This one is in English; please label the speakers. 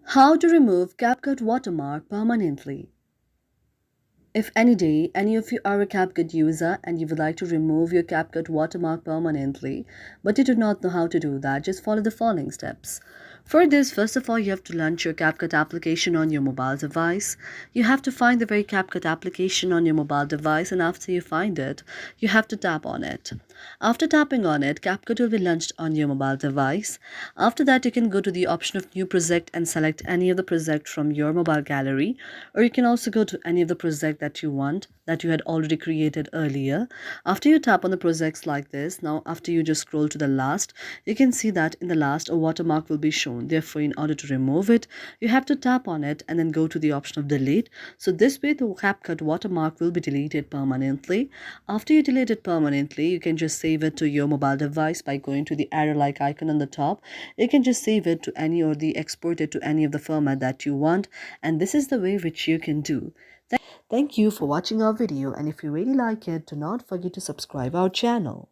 Speaker 1: How to remove CapCut watermark permanently. If any day any of you are a CapCut user and you would like to remove your CapCut watermark permanently, but you do not know how to do that, just follow the following steps. For this, first of all, you have to launch your CapCut application on your mobile device. You have to find the very CapCut application on your mobile device, and after you find it, you have to tap on it. After tapping on it, CapCut will be launched on your mobile device. After that, you can go to the option of New Project and select any of the project from your mobile gallery, or you can also go to any of the project that you want that you had already created earlier. After you tap on the projects like this, now after you just scroll to the last, you can see that in the last a watermark will be shown. Therefore, in order to remove it, you have to tap on it and then go to the option of delete. So this way the CapCut watermark will be deleted permanently. After you delete it permanently, you can just save it to your mobile device by going to the arrow-like icon on the top. You can just save it to any or the export it to any of the format that you want, and this is the way which you can do. Thank you for watching our video, and if you really like it, do not forget to subscribe our channel.